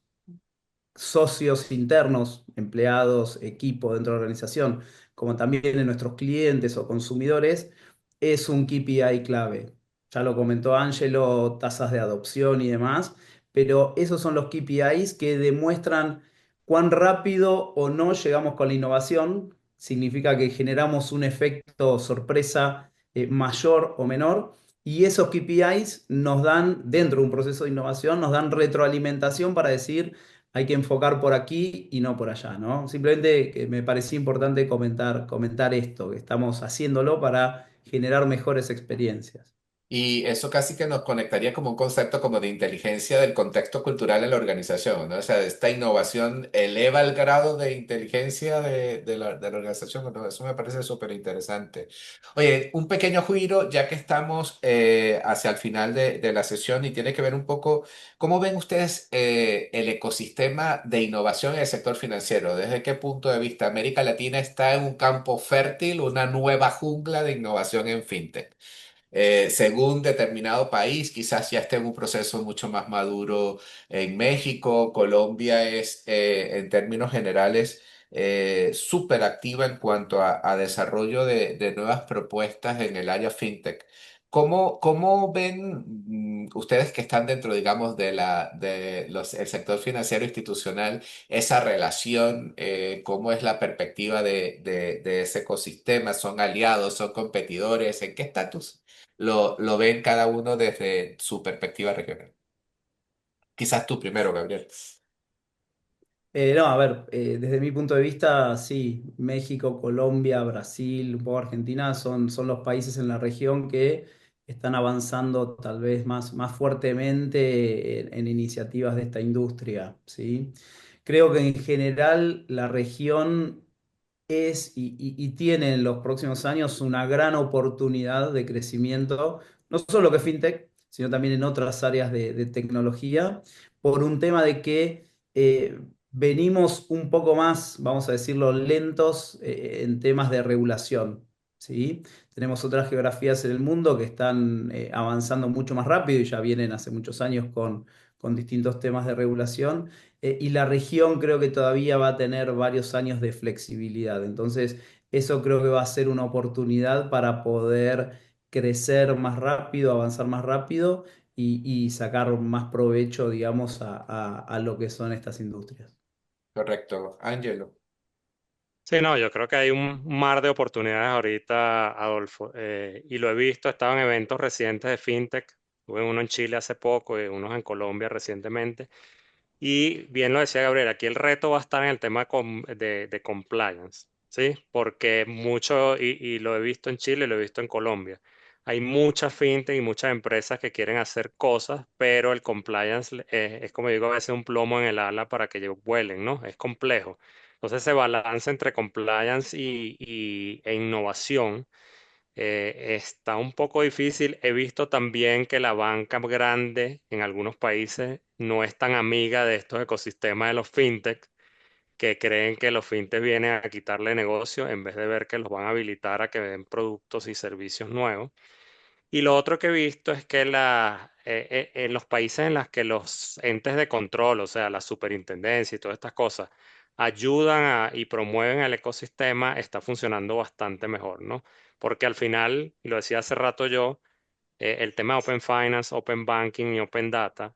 socios internos, empleados, equipo dentro de la organización, como también en nuestros clientes o consumidores, es un KPI clave. Ya lo comentó Angelo, tasas de adopción y demás, pero esos son los KPIs que demuestran cuán rápido o no llegamos con la innovación. Significa que generamos un efecto sorpresa mayor o menor. Y esos KPIs nos dan, dentro de un proceso de innovación, nos dan retroalimentación para decir, hay que enfocar por aquí y no por allá, ¿no? Simplemente que me parecía importante comentar esto, que estamos haciéndolo para generar mejores experiencias. Y eso casi que nos conectaría como un concepto como de inteligencia del contexto cultural en la organización, ¿no? O sea, esta innovación eleva el grado de inteligencia de la organización, ¿no? Eso me parece súper interesante. Oye, un pequeño giro, ya que estamos hacia el final de la sesión y tiene que ver un poco, ¿cómo ven ustedes el ecosistema de innovación en el sector financiero? ¿Desde qué punto de vista América Latina está en un campo fértil, una nueva jungla de innovación en fintech? Según determinado país, quizás ya esté en un proceso mucho más maduro en México. Colombia es, en términos generales, súper activa en cuanto a desarrollo de nuevas propuestas en el área fintech. ¿Cómo ven ustedes que están dentro, digamos, el sector financiero institucional, esa relación? ¿Cómo es la perspectiva de ese ecosistema? ¿Son aliados? ¿Son competidores? ¿En qué estatus lo ven cada uno desde su perspectiva regional? Quizás tú primero, Gabriel. No, a ver, desde mi punto de vista, sí, México, Colombia, Brasil, un poco Argentina son los países en la región que están avanzando tal vez más fuertemente en iniciativas de esta industria, ¿sí? Creo que en general la región es y tiene en los próximos años una gran oportunidad de crecimiento, no solo que fintech, sino también en otras áreas de tecnología, por un tema de que venimos un poco más, vamos a decirlo, lentos en temas de regulación. ¿Sí? Tenemos otras geografías en el mundo que están avanzando mucho más rápido y ya vienen hace muchos años con distintos temas de regulación. Y la región creo que todavía va a tener varios años de flexibilidad. Entonces, eso creo que va a ser una oportunidad para poder crecer más rápido, avanzar más rápido y sacar más provecho, digamos, a lo que son estas industrias. Correcto. Angelo. Sí, no, yo creo que hay un mar de oportunidades ahorita, Adolfo, y lo he visto, he estado en eventos recientes de FinTech, tuve uno en Chile hace poco y unos en Colombia recientemente, y bien lo decía Gabriel, aquí el reto va a estar en el tema de compliance, ¿sí? Porque mucho, y lo he visto en Chile, lo he visto en Colombia, hay muchas fintech y muchas empresas que quieren hacer cosas, pero el compliance es, como digo, a veces un plomo en el ala para que ellos vuelen, ¿no? Es complejo. Entonces, ese balance entre compliance e innovación está un poco difícil. He visto también que la banca grande en algunos países no es tan amiga de estos ecosistemas de los fintech, que creen que los fintech vienen a quitarle negocio en vez de ver que los van a habilitar a que den productos y servicios nuevos. Y lo otro que he visto es que en los países en los que los entes de control, o sea, la superintendencia y todas estas cosas, ayudan y promueven el ecosistema, está funcionando bastante mejor, ¿no? Porque al final, y lo decía hace rato yo, el tema de Open Finance, Open Banking y Open Data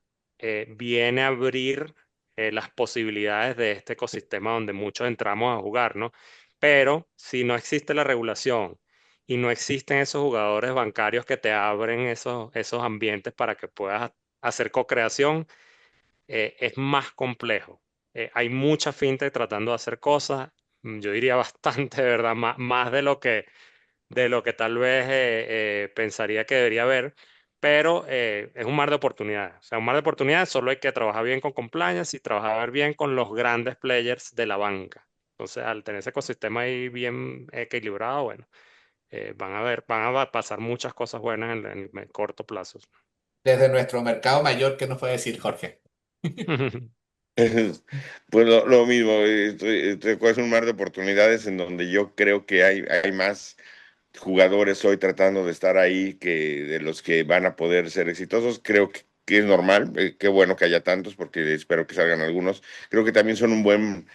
viene a abrir las posibilidades de este ecosistema donde muchos entramos a jugar, ¿no? Pero si no existe la regulación y no existen esos jugadores bancarios que te abren esos ambientes para que puedas hacer co-creación, es más complejo. Hay mucha fintech tratando de hacer cosas, yo diría bastante, de verdad, más de lo que tal vez pensaría que debería haber, pero es un mar de oportunidades. O sea, un mar de oportunidades, solo hay que trabajar bien con compliance y trabajar bien con los grandes players de la banca. Entonces, al tener ese ecosistema ahí bien equilibrado, bueno, van a pasar muchas cosas buenas en el corto plazo. Desde nuestro mercado mayor, ¿qué nos puede decir Jorge? Pues lo mismo, es un mar de oportunidades en donde yo creo que hay más jugadores hoy tratando de estar ahí que de los que van a poder ser exitosos. Creo que es normal, qué bueno que haya tantos porque espero que salgan algunos. Creo que también son un buen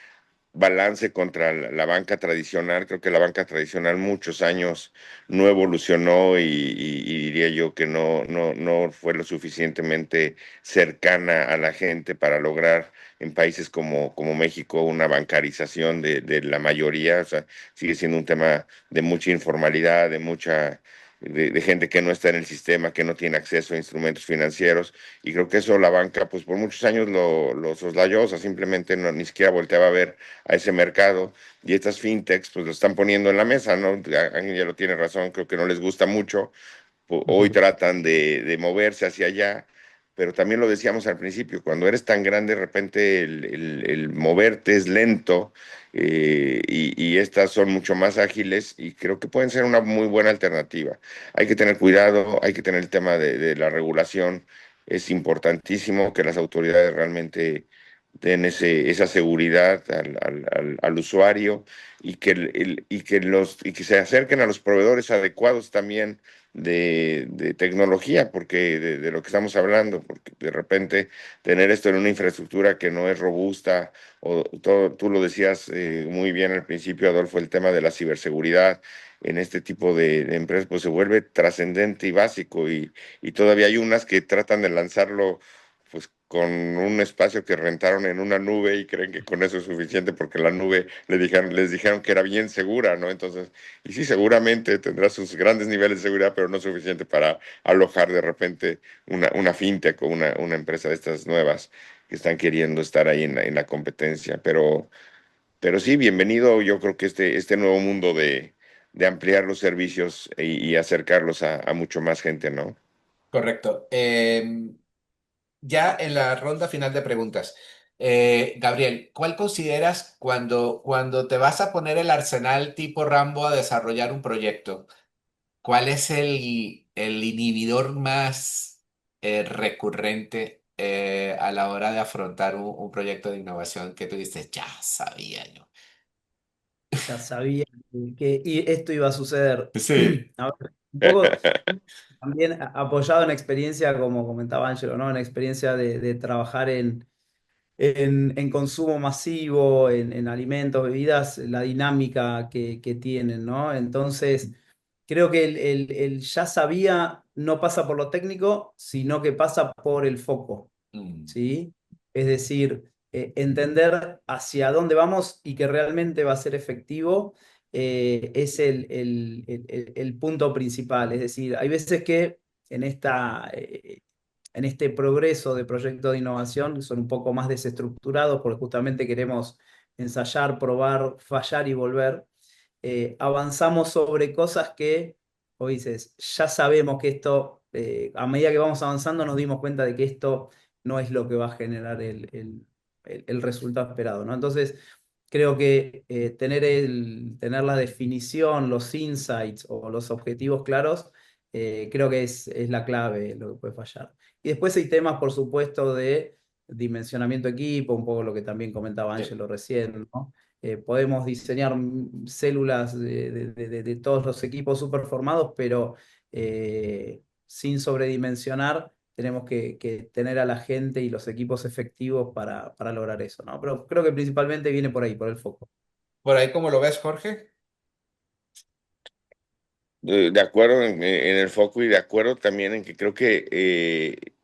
balance contra la banca tradicional. Creo que la banca tradicional muchos años no evolucionó y diría yo que no fue lo suficientemente cercana a la gente para lograr en países como México una bancarización de la mayoría. O sea, sigue siendo un tema de mucha informalidad, de gente que no está en el sistema, que no tiene acceso a instrumentos financieros, y creo que eso la banca pues por muchos años lo soslayó. O sea, simplemente ni siquiera volteaba a ver a ese mercado, y estas fintechs pues lo están poniendo en la mesa, ¿no? Ángel ya lo tiene razón, creo que no les gusta mucho, hoy tratan de moverse hacia allá, pero también lo decíamos al principio, cuando eres tan grande de repente el moverte es lento, y estas son mucho más ágiles y creo que pueden ser una muy buena alternativa. Hay que tener cuidado, hay que tener el tema de la regulación, es importantísimo que las autoridades realmente den esa seguridad al usuario, y y que se acerquen a los proveedores adecuados también de tecnología, porque de lo que estamos hablando, porque de repente tener esto en una infraestructura que no es robusta, o todo, tú lo decías muy bien al principio, Adolfo, el tema de la ciberseguridad en este tipo de empresas, pues se vuelve trascendente y básico, y todavía hay unas que tratan de lanzarlo pues con un espacio que rentaron en una nube y creen que con eso es suficiente porque la nube les dijeron que era bien segura, ¿no? Entonces, y sí, seguramente tendrá sus grandes niveles de seguridad, pero no suficiente para alojar de repente una fintech o una empresa de estas nuevas que están queriendo estar ahí en la competencia. Pero sí, bienvenido, yo creo que este nuevo mundo de ampliar los servicios y acercarlos a mucho más gente, ¿no? Correcto. Ya en la ronda final de preguntas, Gabriel, ¿cuál consideras cuando te vas a poner el arsenal tipo Rambo a desarrollar un proyecto? ¿Cuál es el inhibidor más recurrente a la hora de afrontar un proyecto de innovación que tú dices, ya sabía yo? Ya sabía que esto iba a suceder. Sí. A ver, un poco también apoyado en experiencia, como comentaba Ángelo, ¿no? En experiencia de trabajar en consumo masivo, en alimentos, bebidas, la dinámica que tienen, ¿no? Entonces, creo que el ya sabía no pasa por lo técnico, sino que pasa por el foco, Mm, ¿sí? Es decir, entender hacia dónde vamos y que realmente va a ser efectivo, es el punto principal. Es decir, hay veces que en en este progreso de proyectos de innovación son un poco más desestructurados porque justamente queremos ensayar, probar, fallar y volver. Avanzamos sobre cosas que, o dices, ya sabemos que esto, a medida que vamos avanzando nos dimos cuenta de que esto no es lo que va a generar el resultado esperado, ¿no? Entonces, creo que tener la definición, los insights o los objetivos claros, creo que es la clave lo que puede fallar. Y después hay temas, por supuesto, de dimensionamiento de equipo, un poco lo que también comentaba sí. Ángelo recién, ¿no? Podemos diseñar células de todos los equipos super formados, pero sin sobredimensionar, tenemos que tener a la gente y los equipos efectivos para lograr eso, ¿no? Pero creo que principalmente viene por ahí, por el foco. ¿Por ahí cómo lo ves, Jorge? De acuerdo en el foco, y de acuerdo también en que creo que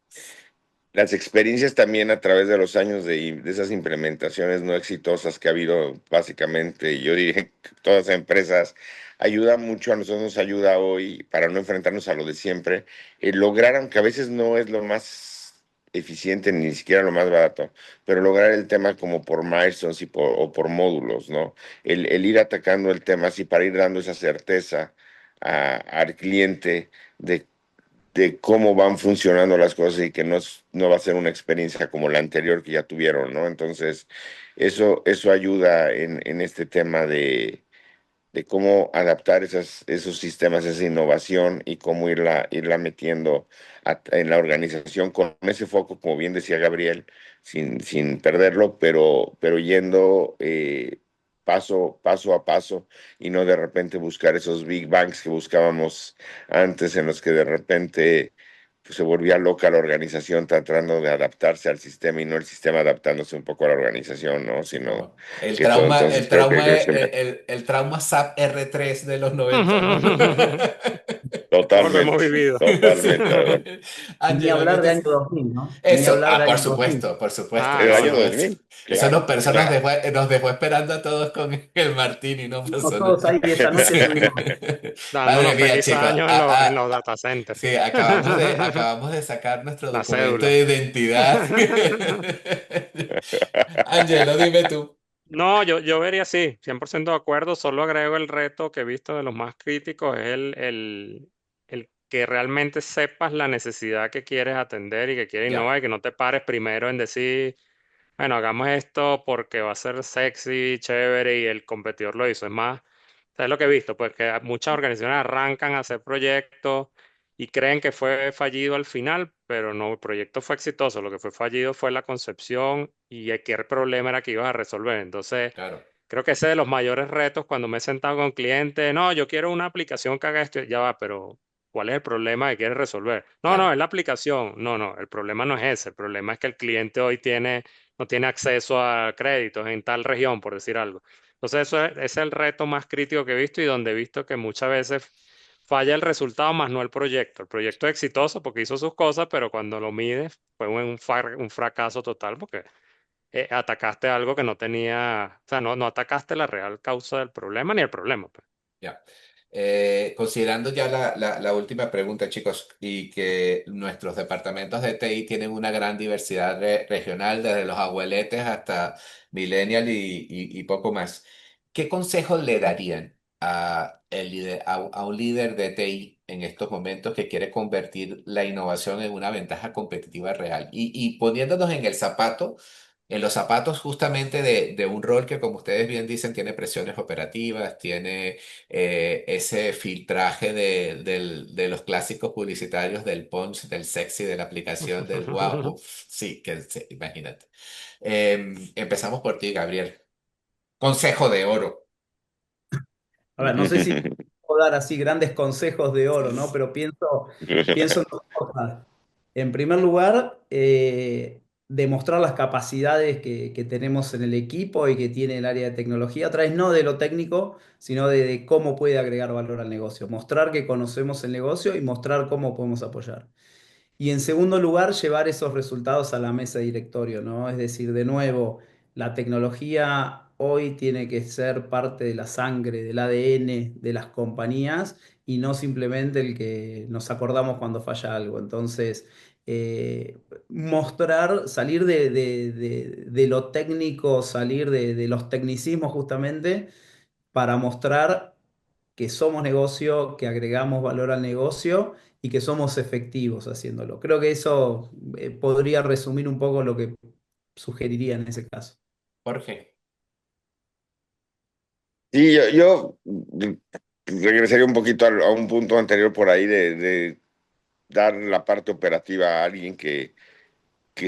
las experiencias también a través de los años de esas implementaciones no exitosas que ha habido, básicamente, yo diría que todas las empresas, ayuda mucho, a nosotros nos ayuda hoy para no enfrentarnos a lo de siempre, lograr, aunque a veces no es lo más eficiente ni siquiera lo más barato, pero lograr el tema como por milestones o por módulos, ¿no? El ir atacando el tema así para ir dando esa certeza al cliente de de cómo van funcionando las cosas y que no va a ser una experiencia como la anterior que ya tuvieron, ¿no? Entonces, eso ayuda en este tema de cómo adaptar esos sistemas, esa innovación y cómo irla metiendo en la organización con ese foco, como bien decía Gabriel, sin perderlo, pero yendo paso a paso y no de repente buscar esos big bangs que buscábamos antes, en los que de repente pues, se volvía loca la organización tratando de adaptarse al sistema y no el sistema adaptándose un poco a la organización, ¿no? Sino Como el que todo. trauma, Entonces creo que el crecimiento. el trauma SAP R3 de los 90, ¿no? Todo lo hemos Totalmente, vivido. Sí. totalmente. Adolfo. Ni Angelo, ¿qué hablar de año te... 2000, ¿no? Ni Eso, hablar de por año 2000. supuesto, por supuesto, Ah, El por no, año no. 2000, supuesto. claro, Pero eso claro. nos dejó esperando a todos con el Martini, no Estuvimos pasó nada. todos ahí esa noche, estuvimos. Madre Dándonos mía, feliz chicos. año en los data centers. Sí, acabamos de sacar nuestro La documento cédula. de identidad. Angelo, dime tú. No, yo vería sí, 100% de acuerdo. Solo agrego el reto que he visto de los más críticos, es el que realmente sepas la necesidad que quieres atender y que quieres Ya, innovar y que no te pares primero en decir, bueno, hagamos esto porque va a ser sexy, chévere y el competidor lo hizo. Es más, ¿sabes lo que he visto? Pues que muchas organizaciones arrancan a hacer proyectos y creen que fue fallido al final, pero no, el proyecto fue exitoso. Lo que fue fallido fue la concepción y qué problema era que ibas a resolver. Entonces, claro, creo que ese es de los mayores retos cuando me he sentado con clientes. No, yo quiero una aplicación que haga esto. Ya va, pero ¿cuál es el problema que quieres resolver? No, no, claro, es la aplicación. No, no, el problema no es ese. El problema es que el cliente hoy no tiene acceso a créditos en tal región, por decir algo. Entonces, ese es el reto más crítico que he visto y donde he visto que muchas veces falla el resultado más no el proyecto. El proyecto es exitoso porque hizo sus cosas, pero cuando lo mides fue un fracaso total porque atacaste algo que no tenía, o sea, no atacaste la real causa del problema ni el problema, pues. ya. Considerando ya la última pregunta, chicos, y que nuestros departamentos de TI tienen una gran diversidad regional, desde los abueletes hasta millennial y poco más, ¿qué consejos le darían a un líder de TI en estos momentos que quiere convertir la innovación en una ventaja competitiva real? Y poniéndonos en los zapatos justamente de un rol que, como ustedes bien dicen, tiene presiones operativas, tiene ese filtraje de los clásicos publicitarios del punch, del sexy, de la aplicación, del wow, uf, sí, sí, imagínate. Empezamos por ti, Gabriel. Consejo de oro. A ver, no sé si puedo dar así grandes consejos de oro, ¿no? Pero pienso en dos cosas. En primer lugar, demostrar las capacidades que tenemos en el equipo y que tiene el área de tecnología, a través no de lo técnico, sino de cómo puede agregar valor al negocio. Mostrar que conocemos el negocio y mostrar cómo podemos apoyar. Y en segundo lugar, llevar esos resultados a la mesa de directorio, ¿no? Es decir, de nuevo, la tecnología hoy tiene que ser parte de la sangre, del ADN de las compañías y no simplemente el que nos acordamos cuando falla algo. Entonces, mostrar, salir de lo técnico, salir de los tecnicismos justamente para mostrar que somos negocio, que agregamos valor al negocio y que somos efectivos haciéndolo. Creo que eso podría resumir un poco lo que sugeriría en ese caso. Jorge. Y yo regresaría un poquito a un punto anterior por ahí de dar la parte operativa a alguien que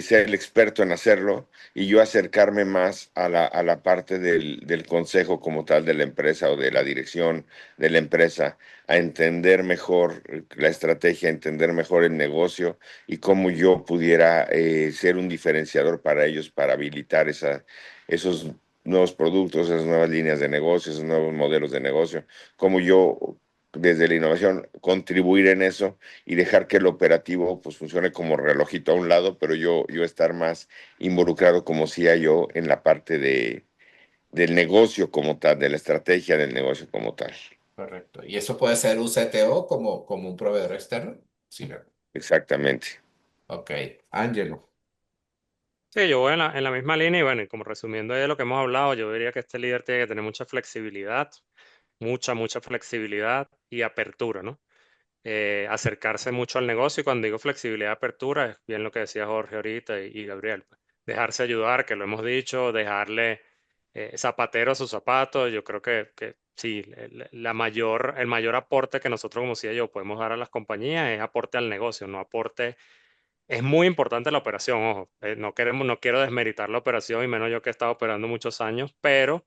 sea el experto en hacerlo y yo acercarme más a la parte del consejo como tal de la empresa o de la dirección de la empresa, a entender mejor la estrategia, a entender mejor el negocio y cómo yo pudiera ser un diferenciador para ellos, para habilitar esos nuevos productos, esas nuevas líneas de negocio, esos nuevos modelos de negocio, cómo yo desde la innovación contribuir en eso y dejar que el operativo pues funcione como relojito a un lado, pero yo estar más involucrado como yo en la parte del negocio como tal, de la estrategia del negocio como tal. Correcto. ¿Y eso puede ser un CTO como un proveedor externo? Sí, ¿no? Exactamente. Ok. Angelo. Sí, yo voy en la misma línea y bueno, y como resumiendo ahí de lo que hemos hablado, yo diría que este líder tiene que tener mucha flexibilidad y apertura, ¿no? acercarse mucho al negocio. Y cuando digo flexibilidad, apertura, es bien lo que decía Jorge ahorita y Gabriel, pues. Dejarse ayudar, que lo hemos dicho, dejarle zapatero a sus zapatos. Yo creo que sí, el mayor aporte que nosotros como CEO podemos dar a las compañías es aporte al negocio, no aporte. Es muy importante la operación, ojo, no quiero desmeritar la operación y menos yo que he estado operando muchos años, pero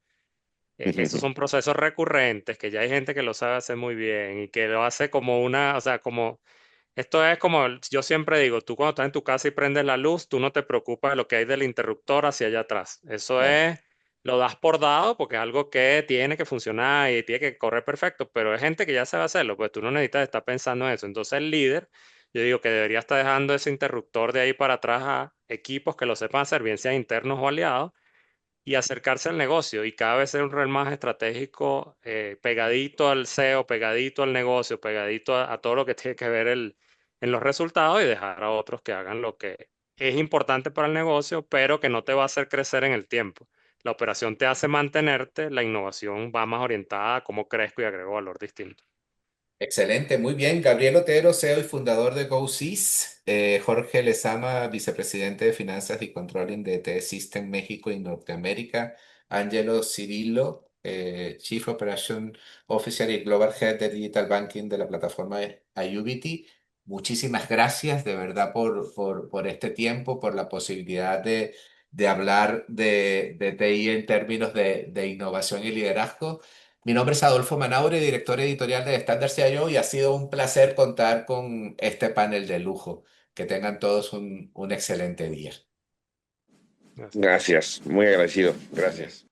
esos son procesos recurrentes que ya hay gente que lo sabe hacer muy bien y que lo hace como o sea, como, esto es como, yo siempre digo, tú cuando estás en tu casa y prendes la luz, tú no te preocupas de lo que hay del interruptor hacia allá atrás. Eso Claro. es, lo das por dado porque es algo que tiene que funcionar y tiene que correr perfecto, pero hay gente que ya sabe hacerlo, pues tú no necesitas estar pensando en eso. Entonces el líder, yo digo que debería estar dejando ese interruptor de ahí para atrás a equipos que lo sepan hacer, bien sean internos o aliados y acercarse al negocio y cada vez ser un rol más estratégico, pegadito al SEO, pegadito al negocio, pegadito a todo lo que tiene que ver en los resultados y dejar a otros que hagan lo que es importante para el negocio, pero que no te va a hacer crecer en el tiempo. La operación te hace mantenerte, la innovación va más orientada a cómo crezco y agrego valor distinto. Excelente, muy bien. Gabriel Otero, CEO y fundador de GoSys. Jorge Lezama, vicepresidente de Finanzas y Controlling de T-System México y Norteamérica. Angelo Cirillo, Chief Operation Officer y Global Head de Digital Banking de la plataforma Ayubity. Muchísimas gracias de verdad por este tiempo, por la posibilidad de hablar de TI en términos de innovación y liderazgo. Mi nombre es Adolfo Manaure, director editorial de Standard CIO, y ha sido un placer contar con este panel de lujo. Que tengan todos un excelente día. Gracias. Gracias, muy agradecido. Gracias.